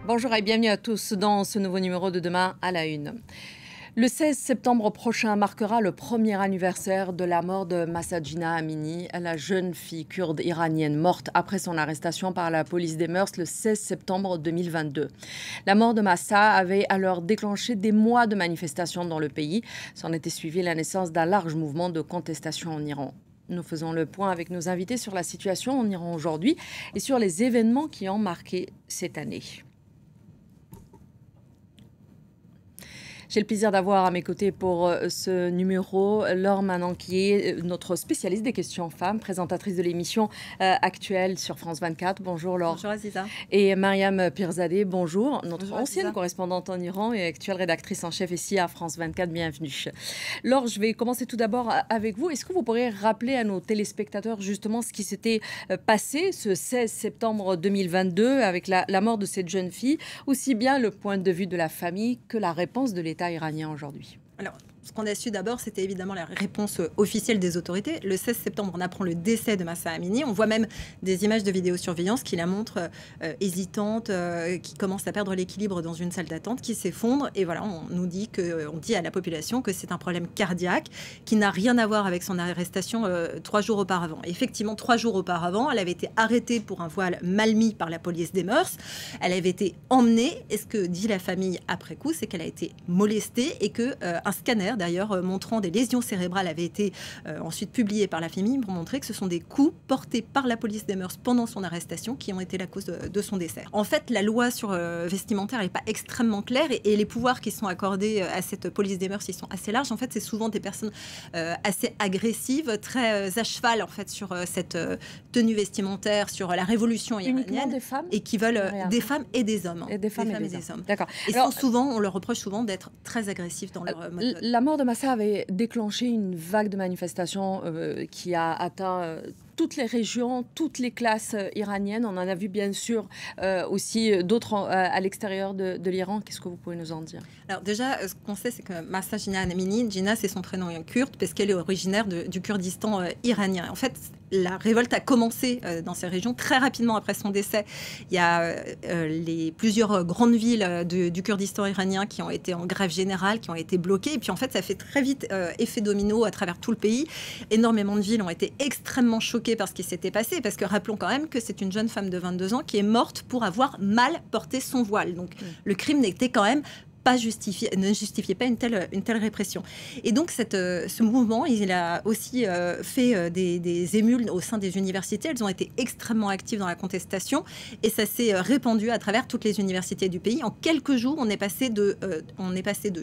Bonjour et bienvenue à tous dans ce nouveau numéro de Demain à la Une. Le 16 septembre prochain marquera le premier anniversaire de la mort de Mahsa Jina Amini, la jeune fille kurde iranienne morte après son arrestation par la police des mœurs le 16 septembre 2022. La mort de Mahsa avait alors déclenché des mois de manifestations dans le pays. S'en était suivi la naissance d'un large mouvement de contestation en Iran. Nous faisons le point avec nos invités sur la situation en Iran aujourd'hui et sur les événements qui ont marqué cette année. J'ai le plaisir d'avoir à mes côtés pour ce numéro Laure Manon, qui est notre spécialiste des questions femmes, présentatrice de l'émission actuelle sur France 24. Bonjour Laure. Bonjour Aziza. Et Mariam Pirzadeh, bonjour, notre Bonjour, ancienne Aziza. Correspondante en Iran et actuelle rédactrice en chef ici à France 24. Bienvenue. Laure, je vais commencer tout d'abord avec vous. Est-ce que vous pourriez rappeler à nos téléspectateurs justement ce qui s'était passé ce 16 septembre 2022 avec la mort de cette jeune fille, aussi bien le point de vue de la famille que la réponse de l'État iranien aujourd'hui? Alors, ce qu'on a su d'abord, c'était évidemment la réponse officielle des autorités. Le 16 septembre, on apprend le décès de Mahsa Amini. On voit même des images de vidéosurveillance qui la montrent hésitante, qui commence à perdre l'équilibre dans une salle d'attente, qui s'effondre. Et voilà, on dit à la population que c'est un problème cardiaque qui n'a rien à voir avec son arrestation 3 jours auparavant. Et effectivement, 3 jours auparavant, elle avait été arrêtée pour un voile mal mis par la police des mœurs. Elle avait été emmenée. Et ce que dit la famille après coup, c'est qu'elle a été molestée et que un scanner d'ailleurs montrant des lésions cérébrales avait été ensuite publié par la famille pour montrer que ce sont des coups portés par la police des mœurs pendant son arrestation qui ont été la cause de son décès. En fait, la loi sur vestimentaire n'est pas extrêmement claire et les pouvoirs qui sont accordés à cette police des mœurs, ils sont assez larges. En fait, c'est souvent des personnes assez agressives, très à cheval en fait sur cette tenue vestimentaire, sur la révolution iranienne. Des femmes et qui veulent des femmes et des hommes. Et des femmes et des hommes. D'accord. Et alors, souvent, on leur reproche souvent d'être très agressifs dans leur mode. La mort de Mahsa avait déclenché une vague de manifestations qui a atteint toutes les régions, toutes les classes iraniennes. On en a vu bien sûr aussi d'autres à l'extérieur de l'Iran. Qu'est-ce que vous pouvez nous en dire? Alors déjà, ce qu'on sait, c'est que Mahsa Jina Amini, Jina, c'est son prénom kurde, parce qu'elle est originaire du Kurdistan iranien. En fait, la révolte a commencé dans ces régions très rapidement après son décès. Il y a plusieurs grandes villes du Kurdistan iranien qui ont été en grève générale, qui ont été bloquées. Et puis en fait, ça fait très vite effet domino à travers tout le pays. Énormément de villes ont été extrêmement choquées par ce qui s'était passé, parce que rappelons quand même que c'est une jeune femme de 22 ans qui est morte pour avoir mal porté son voile. Donc le crime n'était quand même pas justifié, ne justifiait pas une telle répression. Et donc ce mouvement, il a aussi fait des émules au sein des universités. Elles ont été extrêmement actives dans la contestation et ça s'est répandu à travers toutes les universités du pays. En quelques jours, on est passé de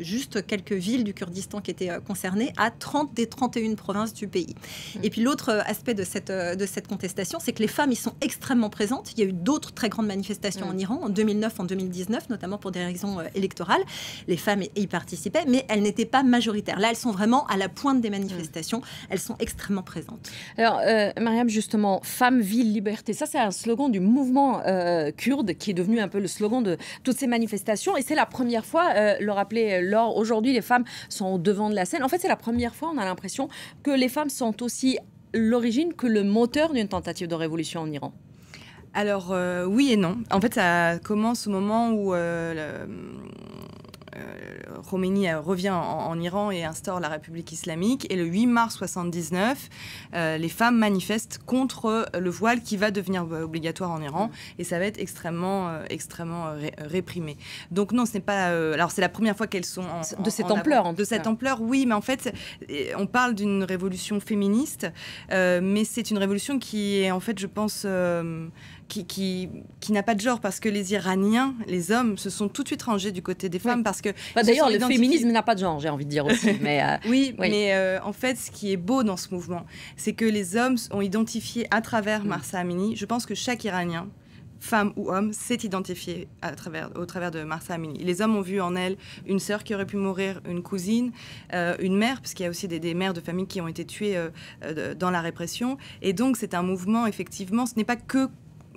juste quelques villes du Kurdistan qui étaient concernées à 30 des 31 provinces du pays. Et puis l'autre aspect de cette contestation, c'est que les femmes y sont extrêmement présentes. Il y a eu d'autres très grandes manifestations en Iran, en 2009, en 2019, notamment pour des raisons électorales. Les femmes y participaient, mais elles n'étaient pas majoritaires. Là, elles sont vraiment à la pointe des manifestations. Elles sont extrêmement présentes. Alors, Mariam, justement, Femmes, Ville, Liberté, ça c'est un slogan du mouvement kurde qui est devenu un peu le slogan de toutes ces manifestations. Et c'est la première fois, le rappelait Laure, aujourd'hui les femmes sont au devant de la scène. En fait, c'est la première fois, on a l'impression, que les femmes sont aussi l'origine que le moteur d'une tentative de révolution en Iran. Alors, oui et non. En fait, ça commence au moment où Khomeini revient en Iran et instaure la République islamique. Et le 8 mars 1979, les femmes manifestent contre le voile qui va devenir obligatoire en Iran. Et ça va être extrêmement réprimé. Donc non, ce n'est pas... alors c'est la première fois qu'elles sont de cette ampleur. De cette ampleur, oui. Mais en fait, on parle d'une révolution féministe. Mais c'est une révolution qui est, en fait, je pense... qui n'a pas de genre, parce que les Iraniens, les hommes, se sont tout de suite rangés du côté des femmes, parce que... d'ailleurs, le féminisme n'a pas de genre, j'ai envie de dire aussi. Mais, oui, mais en fait, ce qui est beau dans ce mouvement, c'est que les hommes ont identifié à travers Mahsa Amini, je pense que chaque Iranien, femme ou homme, s'est identifié au travers de Mahsa Amini. Les hommes ont vu en elle une sœur qui aurait pu mourir, une cousine, une mère, parce qu'il y a aussi des mères de famille qui ont été tuées dans la répression. Et donc, c'est un mouvement, effectivement, ce n'est pas que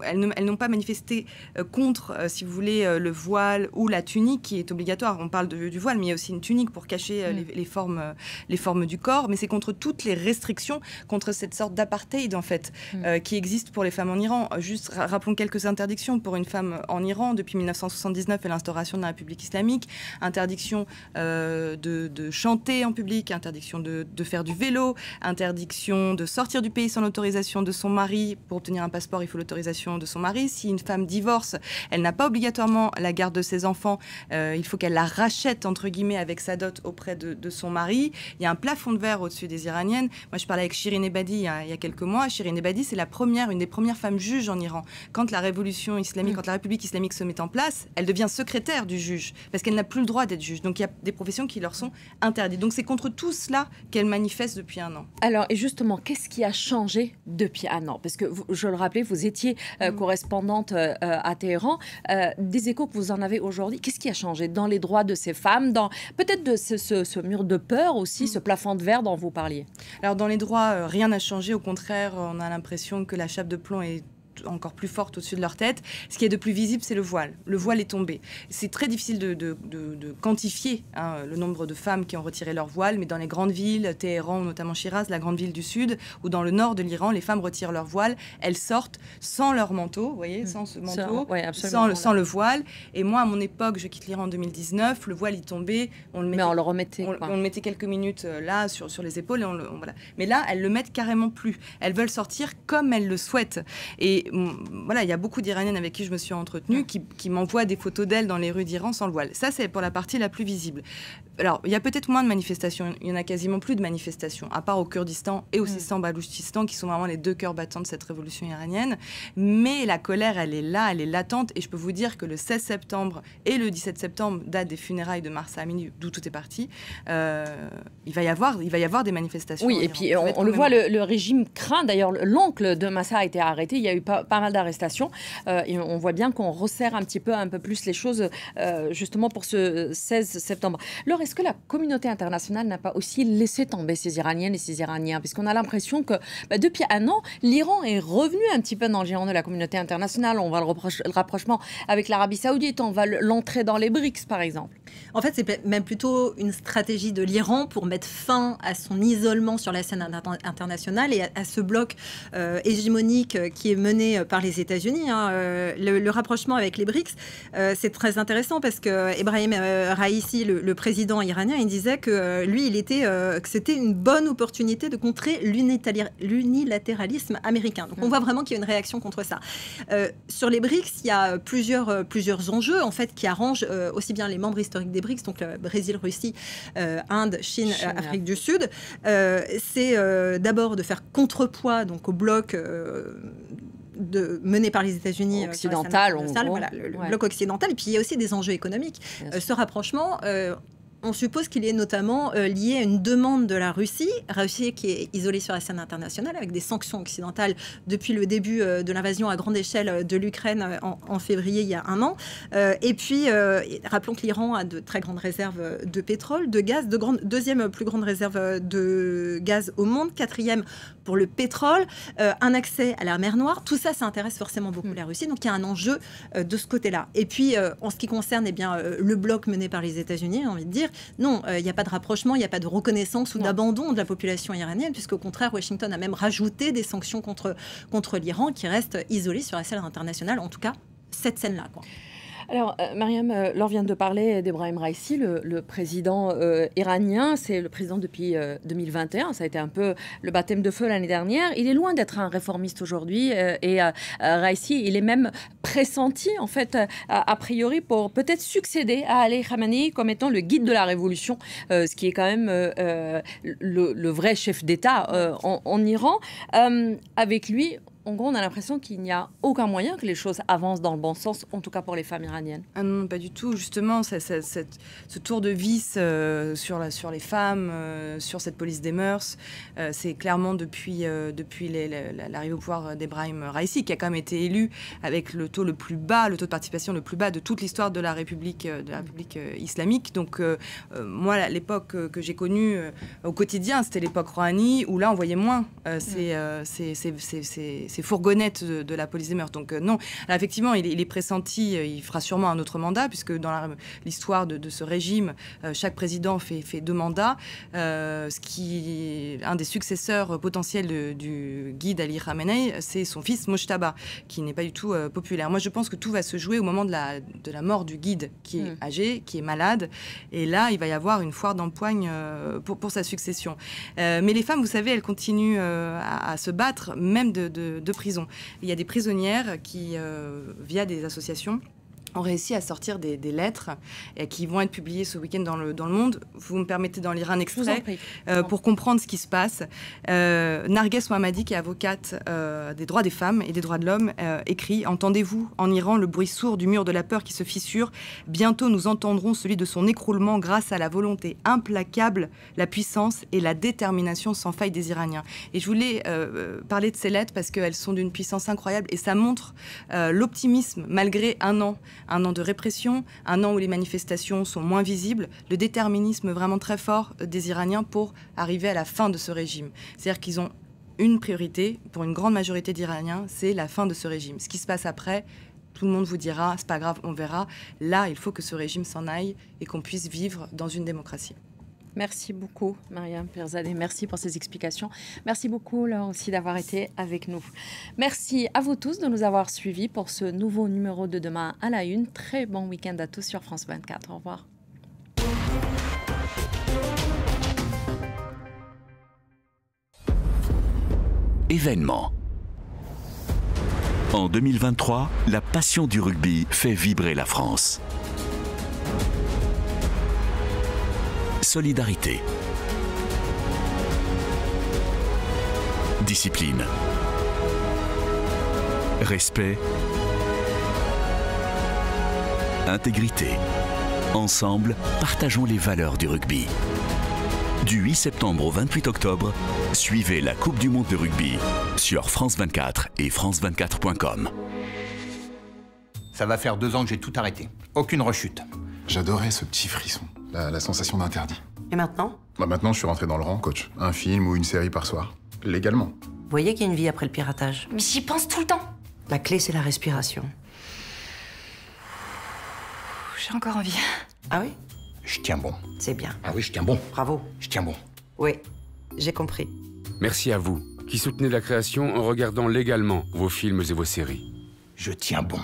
elles n'ont pas manifesté contre, si vous voulez, le voile ou la tunique qui est obligatoire. On parle du voile, mais il y a aussi une tunique pour cacher les formes du corps. Mais c'est contre toutes les restrictions, contre cette sorte d'apartheid, en fait, qui existe pour les femmes en Iran. Juste rappelons quelques interdictions pour une femme en Iran depuis 1979 et l'instauration de la République islamique. Interdiction de chanter en public, interdiction de faire du vélo, interdiction de sortir du pays sans l'autorisation de son mari. Pour obtenir un passeport, il faut l'autorisation de son mari. Si une femme divorce, elle n'a pas obligatoirement la garde de ses enfants. Il faut qu'elle la rachète, entre guillemets, avec sa dot auprès de son mari. Il y a un plafond de verre au-dessus des Iraniennes. Moi, je parlais avec Shirin Ebadi il y a quelques mois. Shirin Ebadi, c'est une des premières femmes juges en Iran. Quand la révolution islamique, quand la République islamique se met en place, elle devient secrétaire du juge parce qu'elle n'a plus le droit d'être juge. Donc, il y a des professions qui leur sont interdites. Donc, c'est contre tout cela qu'elle manifeste depuis un an. Alors, et justement, qu'est-ce qui a changé depuis un an? Parce que, je le rappelais, vous étiez correspondante à Téhéran. Des échos que vous en avez aujourd'hui, qu'est-ce qui a changé dans les droits de ces femmes, dans peut-être de ce mur de peur aussi, ce plafond de verre dont vous parliez? Alors, dans les droits, rien n'a changé. Au contraire, on a l'impression que la chape de plomb est encore plus forte au-dessus de leur tête. Ce qui est de plus visible, c'est le voile. Le voile est tombé. C'est très difficile de quantifier le nombre de femmes qui ont retiré leur voile, mais dans les grandes villes, Téhéran, notamment Shiraz, la grande ville du sud, ou dans le nord de l'Iran, les femmes retirent leur voile, elles sortent sans leur manteau, vous voyez, sans ce manteau, sans le voile. Et moi, à mon époque, je quitte l'Iran en 2019, le voile est tombé, on le remettait, on le mettait quelques minutes là, sur les épaules, et voilà. Mais là, elles le mettent carrément plus. Elles veulent sortir comme elles le souhaitent. Et voilà, il y a beaucoup d'Iraniennes avec qui je me suis entretenue qui m'envoient des photos d'elles dans les rues d'Iran sans le voile. Ça, c'est pour la partie la plus visible. Alors, il y a peut-être moins de manifestations. Il y en a quasiment plus de manifestations, à part au Kurdistan et au Sistan-Baloutchistan, qui sont vraiment les deux cœurs battants de cette révolution iranienne. Mais la colère, elle est là, elle est latente. Et je peux vous dire que le 16 septembre et le 17 septembre, date des funérailles de Mahsa Amini, d'où tout est parti, il va y avoir des manifestations. Oui, et puis on le voit, le régime craint. D'ailleurs, l'oncle de Mahsa a été arrêté. Il y a eu pas mal d'arrestations. Et on voit bien qu'on resserre un peu plus les choses, justement, pour ce 16 septembre. Laure, est-ce que la communauté internationale n'a pas aussi laissé tomber ces Iraniennes et ces Iraniens? Puisqu'on a l'impression que depuis un an, l'Iran est revenu un petit peu dans le giron de la communauté internationale. On voit le rapprochement avec l'Arabie Saoudite, on va l'entrée dans les BRICS, par exemple. En fait, c'est même plutôt une stratégie de l'Iran pour mettre fin à son isolement sur la scène internationale et à ce bloc hégémonique qui est mené par les États-Unis. Le rapprochement avec les BRICS, c'est très intéressant parce que Ebrahim Raïssi, le président iranien, il disait que lui, que c'était une bonne opportunité de contrer l'unilatéralisme américain. Donc on voit vraiment qu'il y a une réaction contre ça. Sur les BRICS, il y a plusieurs enjeux en fait qui arrangent aussi bien les membres historiques des BRICS, donc le Brésil, Russie, Inde, Chine, Afrique du Sud. C'est d'abord de faire contrepoids donc au bloc mené par les États-Unis occidental, le bloc occidental. Et puis il y a aussi des enjeux économiques. Ce rapprochement, on suppose qu'il est notamment lié à une demande de la Russie qui est isolée sur la scène internationale avec des sanctions occidentales depuis le début de l'invasion à grande échelle de l'Ukraine en février il y a un an. Et puis, rappelons que l'Iran a de très grandes réserves de pétrole, de gaz, deuxième plus grande réserve de gaz au monde, quatrième pour le pétrole, un accès à la mer Noire. Tout ça, ça intéresse forcément beaucoup la Russie. Donc, il y a un enjeu de ce côté-là. Et puis, en ce qui concerne le bloc mené par les États-Unis, j'ai envie de dire, non, il n'y a pas de rapprochement, il n'y a pas de reconnaissance ou d'abandon de la population iranienne, puisqu'au contraire, Washington a même rajouté des sanctions contre l'Iran qui reste isolé sur la scène internationale, en tout cas cette scène-là, quoi. Alors, Mariam, Laure vient de parler d'Ebrahim Raïssi, le président iranien. C'est le président depuis 2021. Ça a été un peu le baptême de feu l'année dernière. Il est loin d'être un réformiste aujourd'hui. Et Raïssi, il est même pressenti, en fait, a priori, pour peut-être succéder à Ali Khamenei comme étant le guide de la révolution, ce qui est quand même le vrai chef d'État en Iran. Avec lui, en gros, on a l'impression qu'il n'y a aucun moyen que les choses avancent dans le bon sens, en tout cas pour les femmes iraniennes. Ah non, pas du tout. Justement, ce tour de vis sur les femmes, sur cette police des mœurs, c'est clairement depuis l'arrivée au pouvoir d'Ebrahim Raïssi, qui a quand même été élu avec le taux de participation le plus bas de toute l'histoire de la République islamique. Donc, moi, l'époque que j'ai connue au quotidien, c'était l'époque Rouhani, où là, on voyait moins ces fourgonnettes de la police des mœurs. Donc non. Alors, effectivement, il est pressenti, il fera sûrement un autre mandat, puisque dans l'histoire de ce régime, chaque président fait 2 mandats, ce qui un des successeurs potentiels du guide Ali Khamenei, c'est son fils Mojtaba, qui n'est pas du tout populaire. Moi, je pense que tout va se jouer au moment de la mort du guide, qui est âgé, qui est malade, et là, il va y avoir une foire d'empoigne pour sa succession. Mais les femmes, vous savez, elles continuent à se battre, même de prison. Il y a des prisonnières qui, via des associations, ont réussi à sortir des lettres qui vont être publiées ce week-end dans le Monde. Vous me permettez d'en lire un extrait pour comprendre ce qui se passe. Narges Mohammadi, qui est avocate des droits des femmes et des droits de l'homme, écrit « Entendez-vous en Iran le bruit sourd du mur de la peur qui se fissure? Bientôt nous entendrons celui de son écroulement grâce à la volonté implacable, la puissance et la détermination sans faille des Iraniens. » Et je voulais parler de ces lettres parce qu'elles sont d'une puissance incroyable et ça montre l'optimisme malgré un an de répression, un an où les manifestations sont moins visibles, le déterminisme vraiment très fort des Iraniens pour arriver à la fin de ce régime. C'est-à-dire qu'ils ont une priorité, pour une grande majorité d'Iraniens, c'est la fin de ce régime. Ce qui se passe après, tout le monde vous dira, c'est pas grave, on verra. Là, il faut que ce régime s'en aille et qu'on puisse vivre dans une démocratie. Merci beaucoup, Mariam Pirzadeh. Merci pour ces explications. Merci beaucoup, Laure, aussi d'avoir été avec nous. Merci à vous tous de nous avoir suivis pour ce nouveau numéro de Demain à la Une. Très bon week-end à tous sur France 24. Au revoir. Événement. En 2023, la passion du rugby fait vibrer la France. Solidarité. Discipline. Respect. Intégrité. Ensemble, partageons les valeurs du rugby. Du 8 septembre au 28 octobre, suivez la Coupe du Monde de rugby sur France 24 et France24.com. Ça va faire 2 ans que j'ai tout arrêté. Aucune rechute. J'adorais ce petit frisson, la sensation d'interdit. Et maintenant ? Maintenant, je suis rentré dans le rang, coach. Un film ou une série par soir. Légalement. Vous voyez qu'il y a une vie après le piratage. Mais j'y pense tout le temps. La clé, c'est la respiration. J'ai encore envie. Ah oui ? Je tiens bon. C'est bien. Ah oui, je tiens bon. Bravo. Je tiens bon. Oui, j'ai compris. Merci à vous, qui soutenez la création en regardant légalement vos films et vos séries. Je tiens bon.